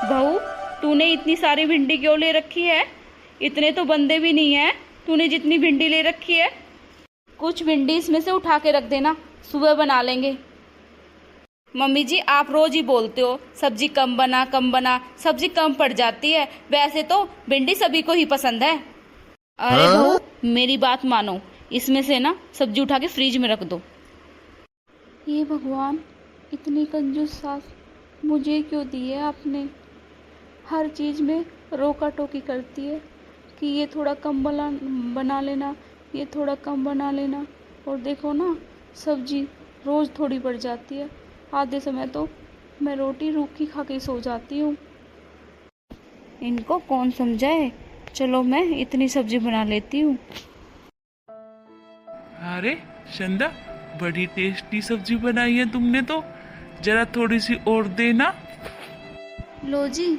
बहू, तूने इतनी सारी भिंडी क्यों ले रखी है? इतने तो बंदे भी नहीं है, तूने जितनी भिंडी ले रखी है। कुछ भिंडी इसमें से उठा के रख देना, सुबह बना लेंगे। मम्मी जी, आप रोज ही बोलते हो सब्जी कम बना कम बना, सब्जी कम पड़ जाती है। वैसे तो भिंडी सभी को ही पसंद है। अरे बहू, मेरी बात मानो, इसमें से ना सब्जी उठा के फ्रिज में रख दो। ये भगवान, इतनी कंजूस सास मुझे क्यों दी है आपने? हर चीज़ में रोका टोकी करती है कि ये थोड़ा कम बना लेना, ये थोड़ा कम बना लेना। और देखो ना, सब्जी रोज़ थोड़ी पड़ जाती है। आधे समय तो मैं रोटी रूखी खा के सो जाती हूँ। इनको कौन समझाए? चलो मैं इतनी सब्जी बना लेती हूँ। अरे चंदा, बड़ी टेस्टी सब्जी बनाई है तुमने तो। जरा थोड़ी सी और देना। लो जी,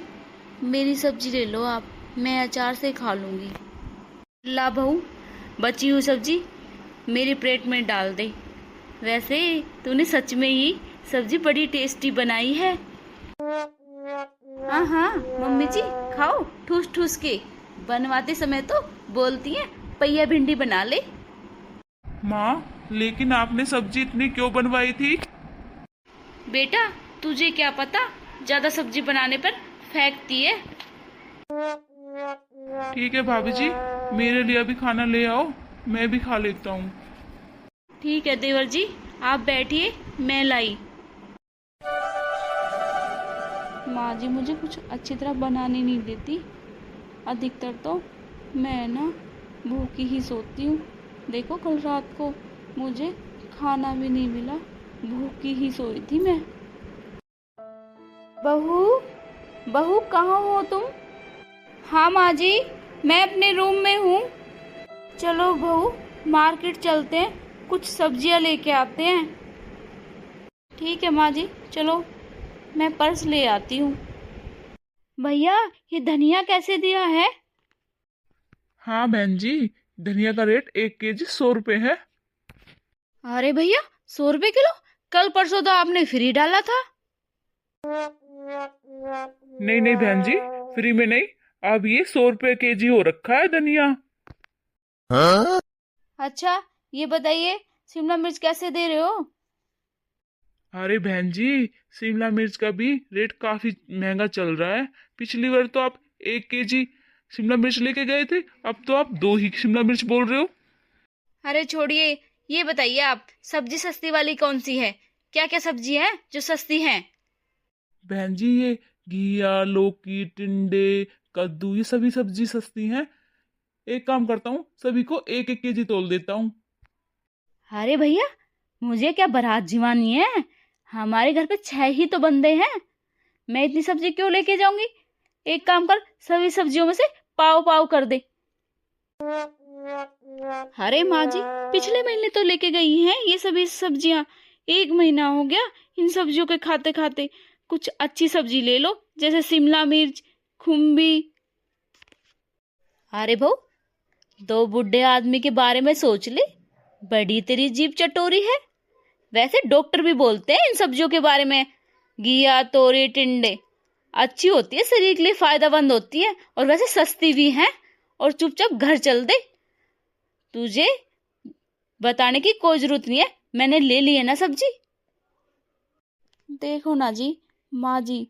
मेरी सब्जी ले लो आप, मैं अचार से खा लूँगी। ला बहू, बची हुई सब्जी मेरी प्लेट में डाल दे। वैसे तूने सच में ही सब्जी बड़ी टेस्टी बनाई है। हाँ हाँ मम्मी जी, खाओ ठूस ठूस के। बनवाते समय तो बोलती हैं पहिया भिंडी बना ले। माँ, लेकिन आपने सब्जी इतनी क्यों बनवाई थी? बेटा, तुझे क्या पता, ज्यादा सब्जी बनाने पर फेंकती है। ठीक है भाभी जी, मेरे लिए भी खाना ले आओ, मैं भी खा लेता हूँ। ठीक है देवर जी, आप बैठिए, मैं लाई। माँ जी मुझे कुछ अच्छी तरह बनाने नहीं देती। अधिकतर तो मैं ना भूखी ही सोती हूँ। देखो, कल रात को मुझे खाना भी नहीं मिला, भूखी ही सोई थी मैं। बहू, बहू कहाँ हो तुम? हाँ माँ जी, मैं अपने रूम में हूँ। चलो बहू, मार्केट चलते हैं, कुछ सब्जियाँ लेके आते हैं। ठीक है माँ जी, चलो मैं पर्स ले आती हूँ। भैया, ये धनिया कैसे दिया है? हाँ बहन जी, धनिया का रेट 1 केजी 100 रुपए है। अरे भैया, 100 रुपए किलो? कल परसों तो आपने फ्री डाला था। नहीं नहीं बहन जी, फ्री में नहीं, अब ये 100 रुपए केजी हो रखा है धनिया। अच्छा, ये बताइए शिमला मिर्च कैसे दे रहे हो? अरे बहन जी, शिमला मिर्च का भी रेट काफी महंगा चल रहा है। पिछली बार तो आप 1 केजी शिमला मिर्च लेके गए थे, अब तो आप 2 ही शिमला मिर्च बोल रहे हो। अरे छोड़िए, ये बताइए आप, सब्जी सस्ती वाली कौन सी है? क्या क्या सब्जी है जो सस्ती है? बहन जी, ये घिया, लौकी, टिंडे, कद्दू, ये सभी सब्जी सस्ती हैं। एक काम करता हूँ, सभी को 1 1 केजी तोल देता हूँ। अरे भैया, मुझे क्या बारात जीवानी है? हमारे घर पे 6 ही तो बंदे हैं, मैं इतनी सब्जी क्यों लेके जाऊंगी? एक काम कर, सभी सब्जियों में से पाव पाव कर दे। अरे माँ जी, पिछले महीने तो लेके गई हैं ये सभी सब्जियां। 1 महीना हो गया इन सब्जियों के खाते खाते। कुछ अच्छी सब्जी ले लो, जैसे शिमला मिर्च, खुम्बी। अरे बहू, 2 बुढ़े आदमी के बारे में सोच ले, बड़ी तेरी जीभ चटोरी है। वैसे डॉक्टर भी बोलते हैं इन सब्जियों के बारे में, घिया, तोरी, टिंडे अच्छी होती है, शरीर के लिए फायदेमंद होती है, और वैसे सस्ती भी है। और चुपचाप घर चल दे, तुझे बताने की कोई जरूरत नहीं है, मैंने ले ली है ना सब्जी। देखो ना जी, माँ जी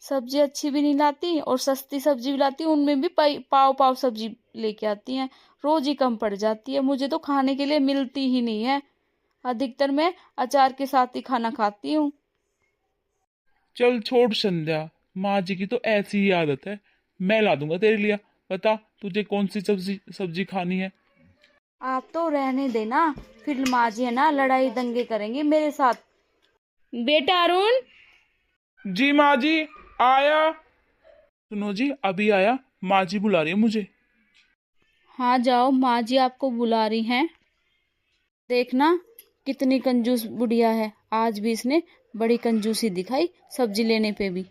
सब्जी अच्छी भी नहीं लाती और सस्ती सब्जी भी लाती, उनमें भी पाव पाव सब्जी लेके आती हैं। रोज ही कम पड़ जाती है, मुझे तो खाने के लिए मिलती ही नहीं है। अधिकतर मैं अचार के साथ ही खाना खाती हूँ। चल छोड़ संध्या, माँ जी की तो ऐसी ही आदत है। मैं ला दूंगा तेरे लिए। बता, तुझे कौन सी सब्जी सब्जी खानी है? आप तो रहने देना, फिर माँ जी है ना लड़ाई दंगे करेंगे मेरे साथ। बेटा अरुण। जी माँ जी, आया। सुनो जी, अभी आया, माँ जी बुला रही है मुझे। हाँ जाओ, माँ जी आपको बुला रही हैं। देखना कितनी कंजूस बुढ़िया है, आज भी इसने बड़ी कंजूसी दिखाई सब्जी लेने पे भी।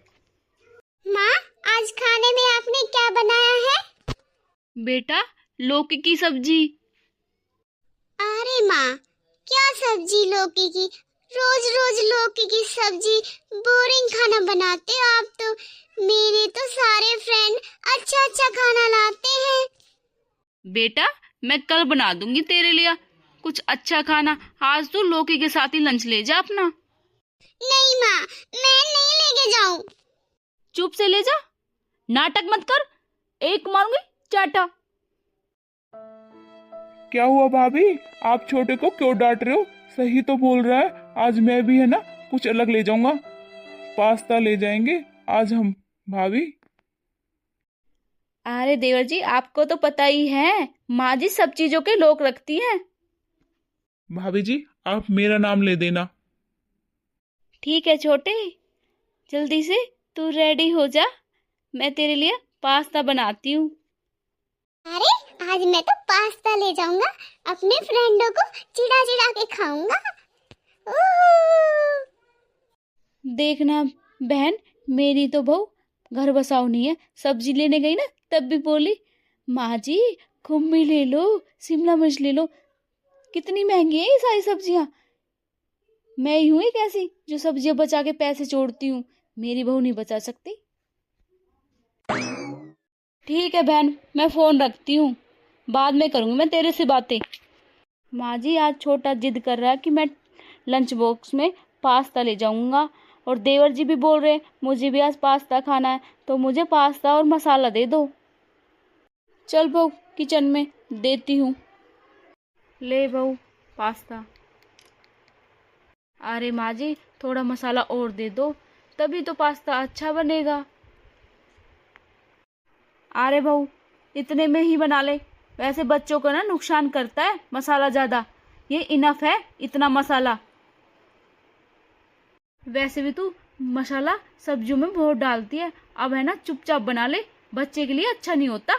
माँ, आज खाने में आपने क्या बनाया है? बेटा, लौकी की सब्जी। अरे माँ, क्या सब्जी लौकी की? रोज रोज लौकी की सब्जी बोरिंग खाना बनाते हो आप तो। मेरे तो सारे फ्रेंड अच्छा अच्छा खाना लाते हैं। बेटा मैं कल बना दूंगी तेरे लिए कुछ अच्छा खाना। आज तू लौकी के साथ ही लंच ले जा अपना। नहीं माँ, मैं नहीं लेके जाऊँ। चुप से ले जा, नाटक मत कर, एक मारूंगी चाटा। क्या हुआ भाभी, आप छोटे को क्यों डांट रहे हो? सही तो बोल रहा है। आज मैं भी है ना कुछ अलग ले जाऊंगा, पास्ता ले जाएंगे आज हम। भाभी अरे देवर जी आपको तो पता ही है, माँ जी सब चीजों के लोक रखती हैं। भाभी जी आप मेरा नाम ले देना। ठीक है छोटे, जल्दी से तू रेडी हो जा, मैं तेरे लिए पास्ता बनाती हूँ। अरे आज मैं तो पास्ता ले जाऊंगा, अपने फ्रेंडों को चिढ़ा चिढ़ा के खाऊंगा। ओह! देखना बहन, मेरी तो बहू घर बसाओ नहीं है। सब्जी लेने गई ना तब भी बोली, माँ जी खुम्बी ले लो, शिमला मिर्च ले लो, कितनी महंगी है ये सारी सब्जियां। मैं ही हूँ एक ऐसी जो सब्जियां बचा के पैसे जोड़ती हूँ, मेरी बहू नहीं बचा सकती। ठीक है बहन, मैं फोन रखती हूँ, बाद में करूँगी मैं तेरे से बातें। माँ जी आज छोटा जिद कर रहा है कि मैं लंच बॉक्स में पास्ता ले जाऊंगा, और देवर जी भी बोल रहे हैं मुझे भी आज पास्ता खाना है, तो मुझे पास्ता और मसाला दे दो। चल बहू किचन में देती हूँ, ले बहू पास्ता। अरे माँ जी थोड़ा मसाला और दे दो, तभी तो पास्ता अच्छा बनेगा। अरे बहू इतने में ही बना ले, वैसे बच्चों को ना नुकसान करता है मसाला ज्यादा, ये इनफ है इतना मसाला। वैसे भी तू मसाला सब्जियों में बहुत डालती है, अब है ना चुपचाप बना ले, बच्चे के लिए अच्छा नहीं होता।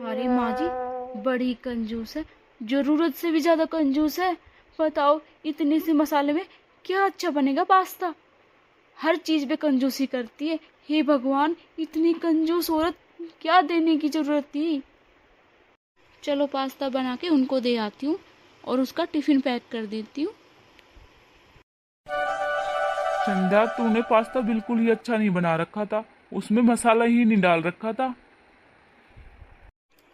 अरे माँ जी बड़ी कंजूस है, जरूरत से भी ज्यादा कंजूस है। बताओ इतने से मसाले में क्या अच्छा बनेगा पास्ता। हर चीज पे कंजूसी करती है। हे भगवान, इतनी कंजूस औरत, क्या देने की जरूरत थी। चलो पास्ता बना के उनको दे आती हूँ और उसका टिफिन पैक कर देती हूँ। संध्या तूने पास्ता बिल्कुल ही अच्छा नहीं बना रखा था, उसमें मसाला ही नहीं डाल रखा था।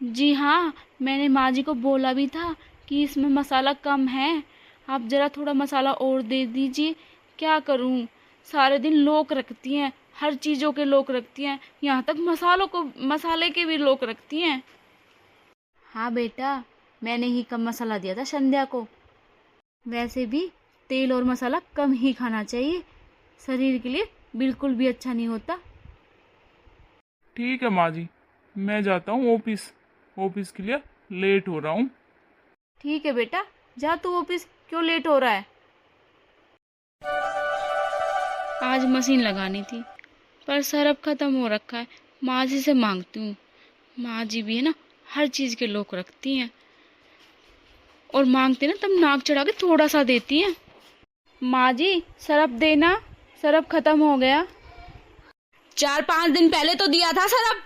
जी हाँ, मैंने माँ जी को बोला भी था कि इसमें मसाला कम है, आप जरा थोड़ा मसाला और दे दीजिए। क्या करूँ, सारे दिन लोक रखती हैं, हर चीज़ों के लोक रखती हैं, यहाँ तक मसाले के भी लोक रखती हैं। हाँ बेटा, मैंने ही कम मसाला दिया था संध्या को। वैसे भी तेल और मसाला कम ही खाना चाहिए, शरीर के लिए बिल्कुल भी अच्छा नहीं होता। ठीक है माँ जी, मैं जाता हूँ ऑफिस के लिए लेट हो रहा हूँ। ठीक है बेटा, जा तू ऑफिस, क्यों लेट हो रहा है। आज मशीन लगानी थी पर सरफ खत्म हो रखा है, माँ जी से मांगती हूँ। माँ जी भी है ना हर चीज के लोक रखती हैं, और मांगते ना तब नाक चढ़ा के थोड़ा सा देती हैं। माँ जी सरफ देना, सरफ खत्म हो गया। 4-5 दिन पहले तो दिया था सरफ।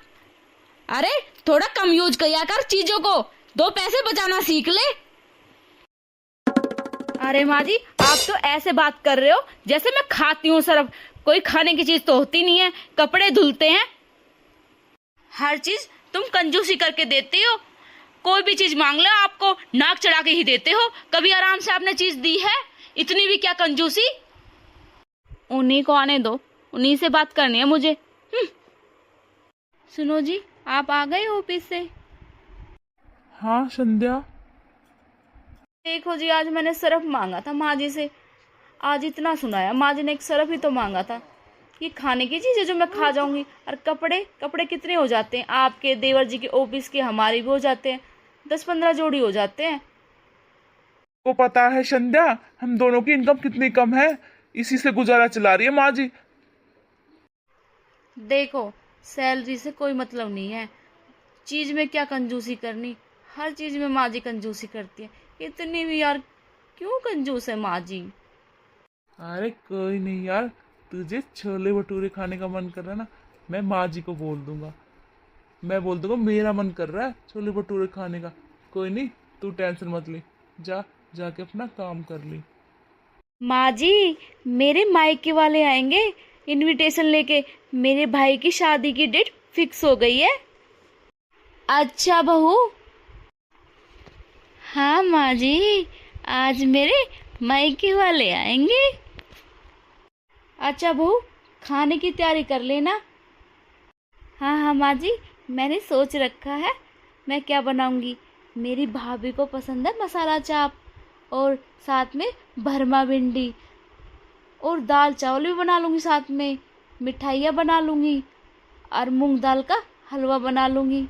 अरे थोड़ा कम यूज किया कर चीजों को, 2 पैसे बचाना सीख ले। अरे माँ जी आप तो ऐसे बात कर रहे हो जैसे मैं खाती हूँ सरफ, कोई खाने की चीज तो होती नहीं है, कपड़े धुलते हैं। हर चीज तुम कंजूसी करके देती हो, कोई भी चीज मांग लो आपको नाक चढ़ा के ही देते हो। कभी आराम से आपने चीज दी है? इतनी भी क्या कंजूसी। उन्हीं को आने दो, उन्हीं से बात करनी है मुझे। सुनो जी, आप आ गए ऑफिस से? हाँ संध्या। देखो जी, आज मैंने सरफ मांगा था माँ जी से, आज इतना सुनाया, माँ जी ने एक सरफ ही तो मांगा था। ये खाने की चीज है जो मैं खा जाऊंगी। और कपड़े कितने हो जाते हैं, आपके, देवर जी के, ऑफिस के, हमारे भी हो जाते हैं, 10-15 जोड़ी हो जाते हैं। को पता है संध्या हम दोनों की इनकम कितनी कम है, इसी से गुजारा चला रही है माँ जी। देखो सैलरी से कोई मतलब नहीं है, चीज में क्या कंजूसी करनी, हर चीज में माँ जी कंजूसी करती है। इतनी भी यार क्यों कंजूस है माँ जी। अरे कोई नहीं यार, तुझे छोले भटूरे खाने का मन कर रहा है ना, मैं माँ जी को बोल दूंगा, मैं बोल दूंगा मेरा मन कर रहा है छोले भटूरे खाने का। कोई नहीं, तू टेंशन मत ले, जा जाके अपना काम कर ले। माँ जी, मेरे मायके वाले आएंगे इनविटेशन लेके। मेरे भाई की शादी की डेट फिक्स हो गई है। अच्छा बहू। हाँ माँ जी, आज मेरे मायके वाले आएंगे। अच्छा बहू, खाने की तैयारी कर लेना। हाँ हाँ माँ जी, मैंने सोच रखा है मैं क्या बनाऊंगी। मेरी भाभी को पसंद है मसाला चाप, और साथ में भरमा भिंडी, और दाल चावल भी बना लूँगी, साथ में मिठाइयाँ बना लूँगी, और मूंग दाल का हलवा बना लूँगी।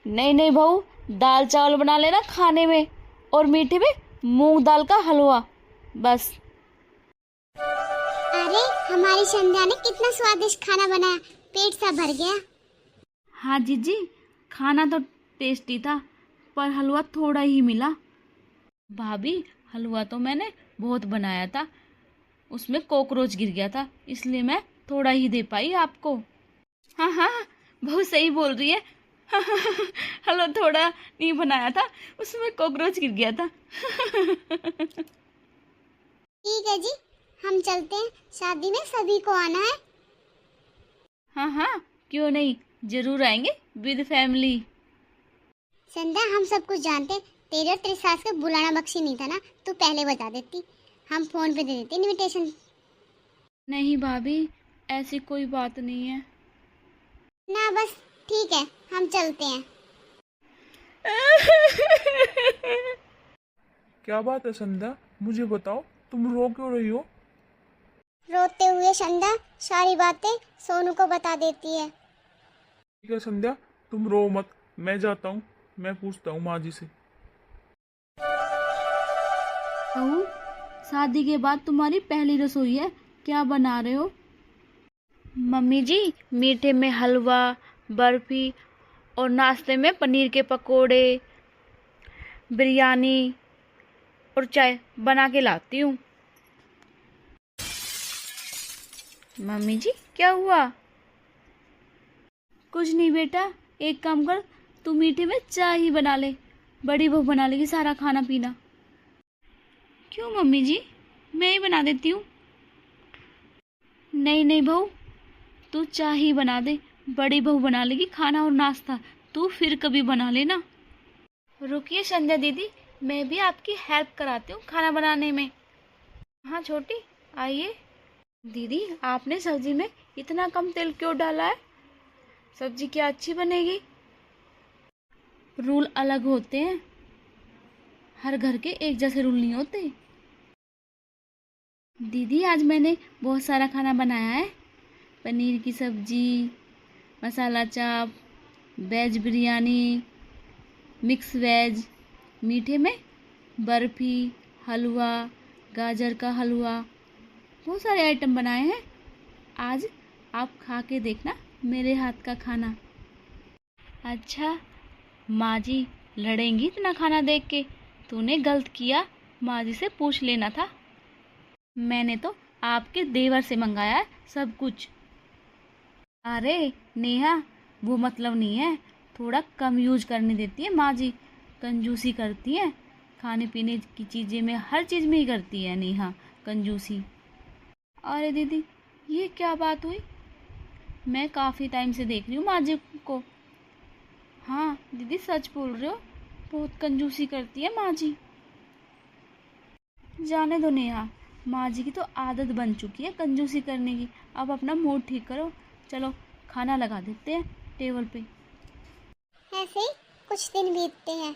नहीं नहीं बहू, दाल चावल बना लेना खाने में, और मीठे में मूंग दाल का हलवा, बस। अरे हमारी संध्या ने कितना स्वादिष्ट खाना बनाया, पेट सा भर गया। हाँ जीजी, खाना तो टेस्टी था, पर हलवा थोड़ा ही मिला। भाभी, हलवा तो मैंने बहुत बनाया था, उसमें कॉकरोच गिर गया था, इसलिए मैं थोड़ा ही दे पाई आपको। हाँ हाँ, बहुत सही बोल रही है। हलवा थोड़ा नहीं बनाया था, उसमें कॉकरोच गिर गया था। ठीक है जी, हम चलते हैं, शादी में सभी को आना है। हाँ हाँ, क्यों नहीं, जरूर आएंगे विद फैमिली। संध्या, हम सब कुछ जानते, तेरे और तेरी सास को बुलाना बख्शी नहीं था ना, तू पहले बता देती, हम फोन पे दे देते इनविटेशन। नहीं भाभी, ऐसी कोई बात नहीं है। ना बस ठीक है, हम चलते हैं। क्या बात है संध्या, मुझे बताओ, तुम रो क्यों रही हो? रोते हुए संध्या सारी बातें सोनू को बता देती है। ठीक है संध्या, तुम रो मत, मैं जाता हूँ, मैं पूछता हूँ माँ जी से। बहू, शादी के बाद तुम्हारी पहली रसोई है, क्या बना रहे हो? मम्मी जी, मीठे में हलवा, बर्फी, और नाश्ते में पनीर के पकोड़े, बिरयानी और चाय बना के लाती हूँ। मम्मी जी, क्या हुआ? कुछ नहीं बेटा, एक काम कर, तू मीठे में चाय ही बना ले, बड़ी बहू बना लेगी सारा खाना पीना। क्यों मम्मी जी, मैं ही बना देती हूँ। नहीं नहीं बहू, तू चाय ही बना दे, बड़ी बहू बना लेगी खाना और नाश्ता, तू फिर कभी बना लेना। रुकिए संध्या दीदी, मैं भी आपकी हेल्प कराती हूँ खाना बनाने में। हाँ छोटी, आइए। दीदी, आपने सब्जी में इतना कम तेल क्यों डाला है? सब्जी क्या अच्छी बनेगी? रूल अलग होते हैं, हर घर के एक जैसे रूल नहीं होते। दीदी, आज मैंने बहुत सारा खाना बनाया है, पनीर की सब्जी, मसाला चाप, वेज बिरयानी, मिक्स वेज, मीठे में बर्फी, हलवा, गाजर का हलवा, बहुत सारे आइटम बनाए हैं। आज आप खा के देखना मेरे हाथ का खाना। अच्छा, माँ जी लड़ेंगी इतना खाना देख के? तूने गलत किया, माँ जी से पूछ लेना था। मैंने तो आपके देवर से मंगाया है सब कुछ। अरे नेहा, वो मतलब नहीं है, थोड़ा कम यूज करने देती है माँ जी, कंजूसी करती है, खाने पीने की चीज़ें में, हर चीज़ में ही करती है नेहा कंजूसी। अरे दीदी, ये क्या बात हुई? मैं काफ़ी टाइम से देख रही हूँ माँ जी को। हाँ दीदी, सच बोल रहे हो, बहुत कंजूसी करती है माँ जी। जाने दो नेहा, माँ जी की तो आदत बन चुकी है कंजूसी करने की। अब अपना मूड ठीक करो, चलो खाना लगा देते हैं टेबल पे। ऐसे ही कुछ दिन बीतते हैं,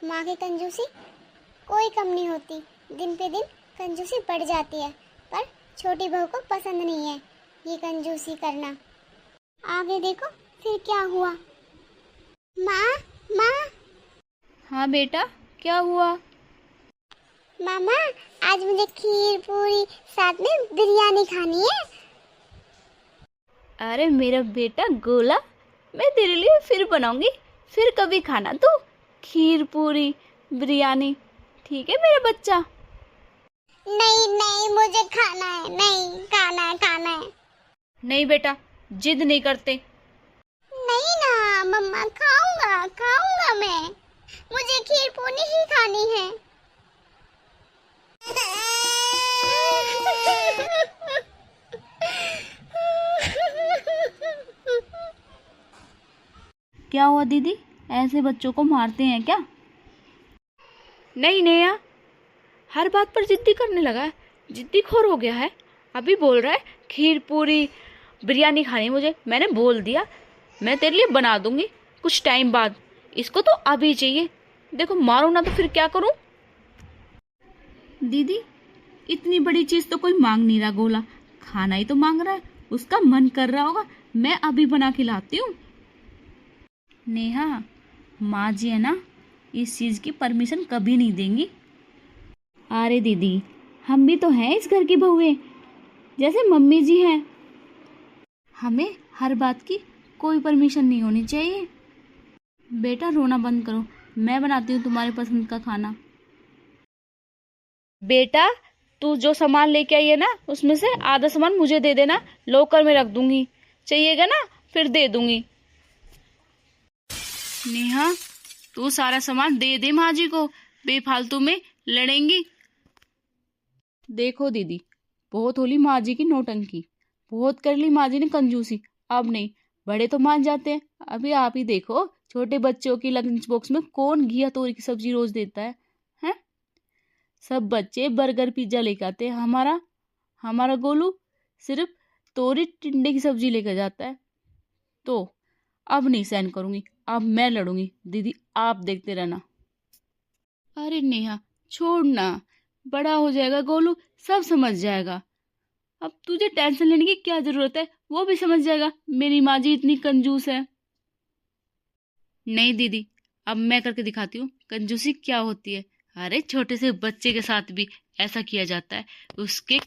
माँ की कंजूसी कोई कम नहीं होती, दिन पे दिन कंजूसी बढ़ जाती है, पर छोटी बहू को पसंद नहीं है ये कंजूसी करना। आगे देखो फिर क्या हुआ। माँ, माँ। हाँ बेटा, क्या हुआ? मामा, आज मुझे खीर पूरी साथ में बिरयानी खानी है। अरे मेरा बेटा गोला, मैं तेरे लिए फिर बनाऊंगी, फिर कभी खाना तू खीर पूरी बिरयानी, ठीक है मेरा बच्चा? नहीं नहीं, मुझे खाना है, नहीं खाना है, खाना है। नहीं बेटा, जिद नहीं करते। नहीं ना मम्मा, खाऊंगा खाऊंगा मैं, मुझे खीर पूरी ही खानी है। क्या हुआ दीदी, ऐसे बच्चों को मारते हैं क्या? नहीं नेहा, हर बात पर जिद्दी करने लगा है, जिद्दी खोर हो गया है। अभी बोल रहा है खीर पूरी बिरयानी खानी मुझे। मैंने बोल दिया मैं तेरे लिए बना दूंगी कुछ टाइम बाद, इसको तो अभी चाहिए। देखो मारो ना तो फिर क्या करूं? दीदी इतनी बड़ी चीज तो कोई मांग नहीं रहा, गोला खाना ही तो मांग रहा है, उसका मन कर रहा होगा, मैं अभी बना के लाती हूँ। नेहा, माँ जी है ना, इस चीज की परमिशन कभी नहीं देंगी। अरे दीदी हम भी तो हैं इस घर की बहुएं, जैसे मम्मी जी हैं, हमें हर बात की कोई परमिशन नहीं होनी चाहिए। बेटा रोना बंद करो, मैं बनाती हूँ तुम्हारे पसंद का खाना। बेटा तू जो सामान लेके आई है ना, उसमें से आधा सामान मुझे दे देना, लॉकर में रख दूंगी, चाहिएगा ना फिर दे दूंगी। नेहा तू सारा सामान दे दे माँ जी को, बेफालतू में लड़ेंगी। देखो दीदी बहुत होली माँ जी की नौटंकी, बहुत कर ली माँ जी ने कंजूसी, अब नहीं, बड़े तो मान जाते हैं। अभी आप ही देखो छोटे बच्चों की लंच बॉक्स में कौन घिया तोरी की सब्जी रोज देता है? सब बच्चे बर्गर पिज्जा लेकर आते हैं, हमारा गोलू सिर्फ तोरी टिंडे की सब्जी लेकर जाता है। तो अब नहीं सहन करूंगी, अब मैं लड़ूंगी। दीदी आप देखते रहना। अरे नेहा छोड़ ना, बड़ा हो जाएगा गोलू, सब समझ जाएगा। अब तुझे टेंशन लेने की क्या जरूरत है, वो भी समझ जाएगा मेरी माँ जी इतनी कंजूस है। नहीं दीदी अब मैं करके दिखाती हूँ कंजूसी क्या होती है। अरे छोटे से बच्चे के साथ भी ऐसा किया जाता है, उसके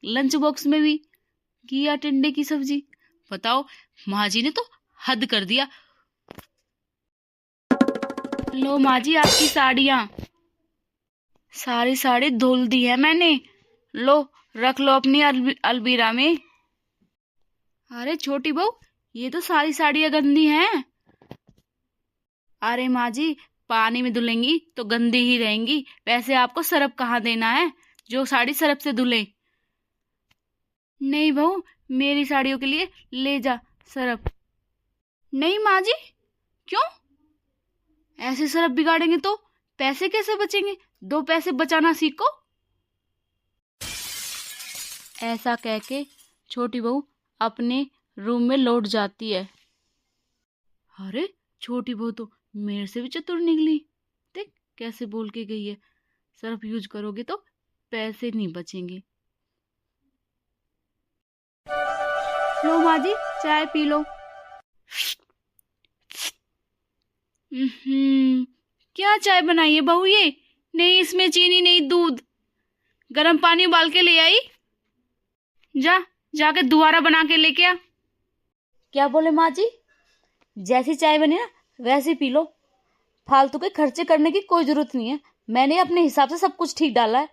लंच बॉक्स में भी घिया टिंडे की सब्जी। बताओ माँ जी ने तो हद कर दिया। लो माँ जी आपकी साड़ियाँ, सारी साड़ी धुल दी है मैंने, लो रख लो अपनी अलमीरा में। अरे छोटी बहू ये तो सारी साड़ियाँ गंदी हैं। अरे माँ जी पानी में धुलेंगी तो गंदी ही रहेंगी, वैसे आपको सरफ कहाँ देना है जो साड़ी सरफ से धुले? नहीं बहू मेरी साड़ियों के लिए ले जा सरफ। नहीं माँ जी क्यों? ऐसे सरफ बिगाड़ेंगे तो पैसे कैसे बचेंगे? 2 पैसे बचाना सीखो। ऐसा कह के छोटी बहू अपने रूम में लौट जाती है। अरे छोटी बहू तो मेरे से भी चतुर निकली, देख कैसे बोल के गई है, सरफ यूज करोगे तो पैसे नहीं बचेंगे। लो माँ जी चाय पी लो। क्या चाय बनाई है बहू ये? नहीं इसमें चीनी नहीं दूध, गर्म पानी उबाल के ले आई, जाके दोबारा बना के लेके आ। क्या बोले माँ जी? जैसी चाय बनी ना वैसे पी लो, फालतू के खर्चे करने की कोई जरूरत नहीं है, मैंने अपने हिसाब से सब कुछ ठीक डाला है।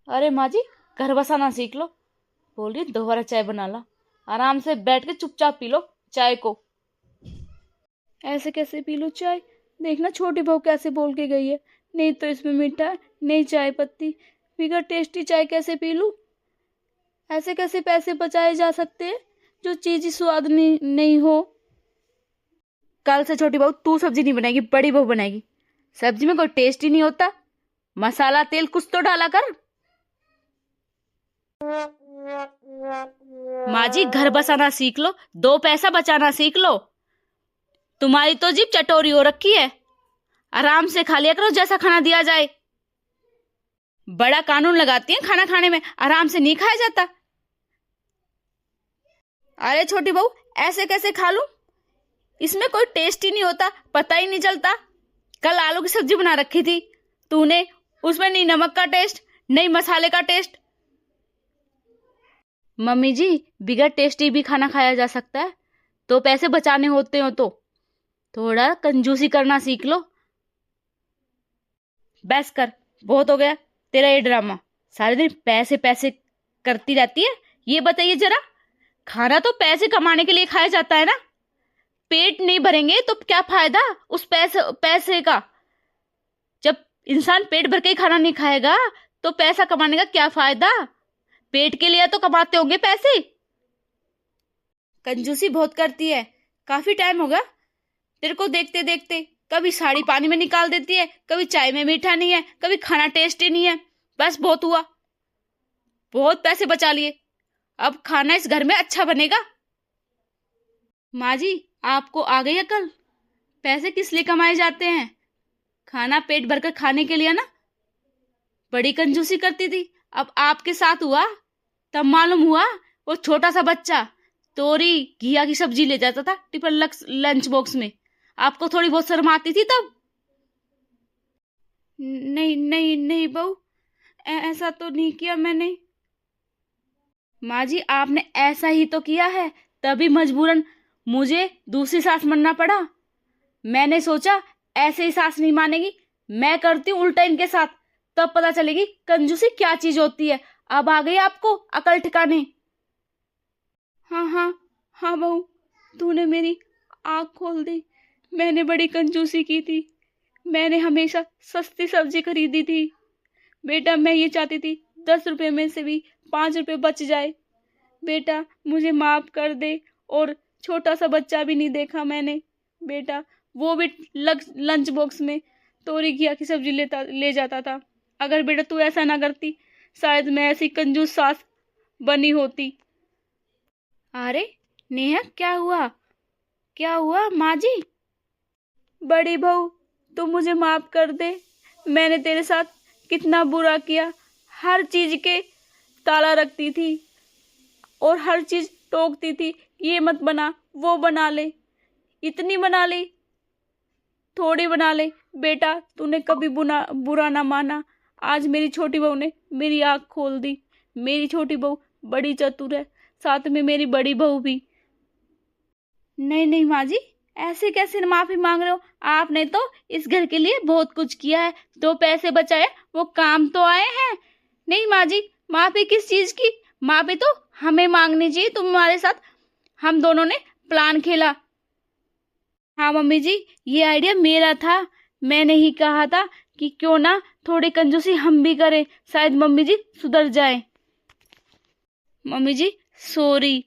अरे माँ जी घर बसाना सीख लो, बोल रही दोबारा चाय बना ला, आराम से बैठ के चुपचाप पी लो चाय को। ऐसे कैसे पी लो चाय? देखना छोटी बहू कैसे बोल के गई है, नहीं तो इसमें मीठा है नहीं चाय पत्ती, बिगर टेस्टी चाय कैसे पी लूं? ऐसे कैसे पैसे बचाए जा सकते हैं जो चीज स्वाद नहीं हो? कल से छोटी बहू तू सब्जी नहीं बनाएगी, बड़ी बहू बनाएगी। सब्जी में कोई टेस्ट ही नहीं होता, मसाला तेल कुछ तो डाला कर। माँ जी घर बसाना सीख लो, 2 पैसा बचाना सीख लो। तुम्हारी तो जीभ चटोरी हो रखी है, आराम से खा लिया करो जैसा खाना दिया जाए। बड़ा कानून लगाती है खाना खाने में, आराम से नहीं खाया जाता। अरे छोटी बहू ऐसे कैसे खा लूं, इसमें कोई टेस्ट ही नहीं होता, पता ही नहीं चलता। कल आलू की सब्जी बना रखी थी तूने, उसमें नहीं नमक का टेस्ट नहीं मसाले का टेस्ट। मम्मी जी बिगर टेस्टी भी खाना खाया जा सकता है, तो पैसे बचाने होते हो तो थोड़ा कंजूसी करना सीख लो। बस कर, बहुत हो गया तेरा ये ड्रामा, सारे दिन पैसे पैसे करती रहती है। ये बताइए जरा, खाना तो पैसे कमाने के लिए खाया जाता है ना, पेट नहीं भरेंगे तो क्या फायदा उस पैसे का? जब इंसान पेट भर के ही खाना नहीं खाएगा तो पैसा कमाने का क्या फायदा? पेट के लिए तो कमाते होंगे पैसे। कंजूसी बहुत करती है। काफी टाइम हो गया तेरे को देखते देखते। कभी साड़ी पानी में निकाल देती है, कभी चाय में मीठा नहीं है, कभी खाना टेस्टी नहीं है। बस बहुत हुआ, बहुत पैसे बचा लिए। अब खाना इस घर में अच्छा बनेगा। माँ जी, आपको आ गई अकल? पैसे किस लिए कमाए जाते हैं? खाना पेट भरकर खाने के लिए ना। बड़ी कंजूसी करती थी, अब आपके साथ हुआ तब मालूम हुआ। वो छोटा सा बच्चा तोरी घिया की सब्जी ले जाता था टिफिन लंच बॉक्स में। आपको थोड़ी बहुत शर्म आती थी तब? नहीं नहीं नहीं बहू, ऐसा तो नहीं किया मैंने। माँ जी, आपने ऐसा ही तो किया है, तभी मजबूरन मुझे दूसरी सास मानना पड़ा। मैंने सोचा ऐसे ही सास नहीं मानेगी, मैं करती हूँ उल्टा इनके साथ, तब पता चलेगी कंजूसी क्या चीज होती है। अब आ गई आपको अकल ठिकाने। हाँ हाँ हाँ बहू, तूने मेरी आँख खोल दी। मैंने बड़ी कंजूसी की थी। मैंने हमेशा सस्ती सब्जी खरीदी थी। बेटा, मैं ये चाहती थी 10 रुपए में से भी 5 रुपए बच जाए। बेटा, मुझे माफ कर दे। और छोटा सा बच्चा भी नहीं देखा मैंने बेटा, वो भी लंच बॉक्स में तोरी घिया की सब्जी ले जाता था। अगर बेटा तू ऐसा ना करती, शायद मैं ऐसी कंजूस सास बनी होती। अरे नेहा, क्या हुआ? क्या हुआ माँ जी? बड़ी बहू, तू मुझे माफ कर दे। मैंने तेरे साथ कितना बुरा किया। हर चीज के ताला रखती थी और हर चीज टोकती थी, ये मत बना, वो बना ले। इतनी बना ले, थोड़ी बना ले। बेटा, तूने कभी बुरा ना माना। आज मेरी छोटी बहू ने मेरी आँख खोल दी। मेरी छोटी बहू बड़ी चतुर है, साथ में मेरी बड़ी बहू भी। नहीं नहीं माँ जी, ऐसे कैसे माफी मांग रहे हो? आपने तो इस घर के लिए बहुत कुछ किया है, 2 पैसे बचाए, वो काम तो आए हैं। नहीं माँ जी, माफी किस चीज की? माफी तो हमें मांगनी चाहिए। तुम्हारे साथ हम दोनों ने प्लान खेला। हाँ मम्मी जी, ये आइडिया मेरा था। मैंने ही कहा था कि क्यों ना थोड़ी कंजूसी हम भी करें, शायद मम्मी जी सुधर जाए। मम्मी जी सॉरी।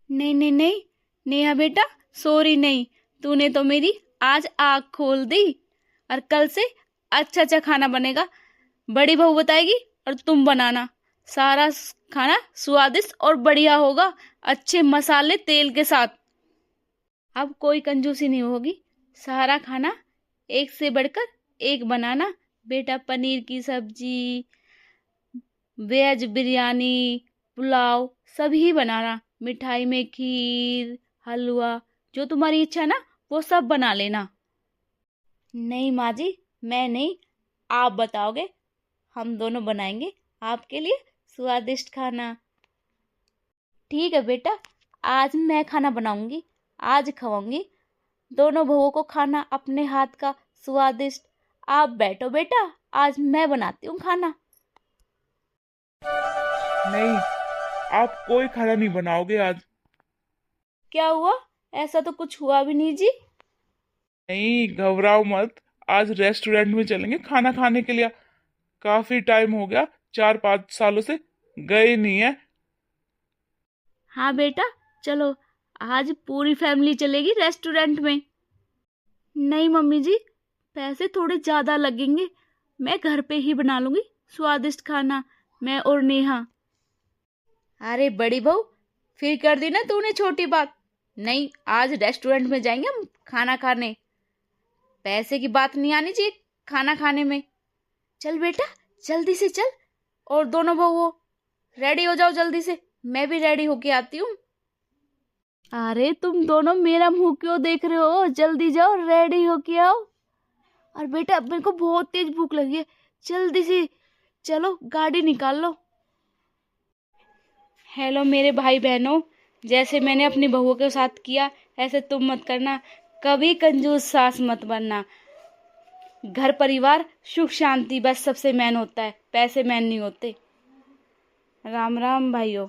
नहीं नहीं नहीं नेहा बेटा, सॉरी नहीं। तूने तो मेरी आज आँख खोल दी। और कल से अच्छा अच्छा खाना बनेगा। बड़ी बहू बताएगी और तुम बनाना। सारा खाना स्वादिष्ट और बढ़िया होगा, अच्छे मसाले तेल के साथ। अब कोई कंजूसी नहीं होगी। सारा खाना एक से बढ़कर एक बनाना। बेटा, पनीर की सब्जी, वेज बिरयानी, पुलाव सभी बनाना। मिठाई में खीर, हलवा, जो तुम्हारी इच्छा ना वो सब बना लेना। नहीं माँ जी, मैं नहीं, आप बताओगे। हम दोनों बनाएंगे आपके लिए स्वादिष्ट खाना। ठीक है बेटा, आज मैं खाना बनाऊंगी, आज खवाऊंगी दोनों बहुओं को खाना अपने हाथ का स्वादिष्ट। आप बैठो बेटा, आज मैं बनाती हूँ खाना। नहीं, आप कोई खाना नहीं बनाओगे आज। क्या हुआ? ऐसा तो कुछ हुआ भी नहीं जी। नहीं, घबराओ मत। आज रेस्टोरेंट में चलेंगे खाना खाने के लिए। काफी टाइम हो गया, 4-5 सालों से गए नहीं है। हाँ बेटा, चलो आज पूरी फैमिली चलेगी रेस्टोरेंट में। नहीं मम्मी जी, पैसे थोड़े ज्यादा लगेंगे। मैं घर पे ही बना लूंगी स्वादिष्ट खाना, मैं और नेहा। अरे बड़ी बहू, फिर कर दी ना तूने छोटी बात। नहीं, आज रेस्टोरेंट में जाएंगे हम खाना खाने। पैसे की बात नहीं आनी चाहिए खाना खाने में। चल बेटा, जल्दी से चल। और दोनों बहुओं रेडी हो जाओ जल्दी से, मैं भी रेडी होके आती हूँ। अरे तुम दोनों मेरा मुंह क्यों देख रहे हो? जल्दी जाओ, रेडी होके आओ। और बेटा, मेरे को बहुत तेज भूख लगी है, जल्दी से चलो गाड़ी निकाल लो। हेलो मेरे भाई बहनों, जैसे मैंने अपनी बहुओं के साथ किया ऐसे तुम मत करना। कभी कंजूस सास मत बनना। घर परिवार सुख शांति बस सबसे मेन होता है, पैसे मेन नहीं होते। राम राम भाइयों।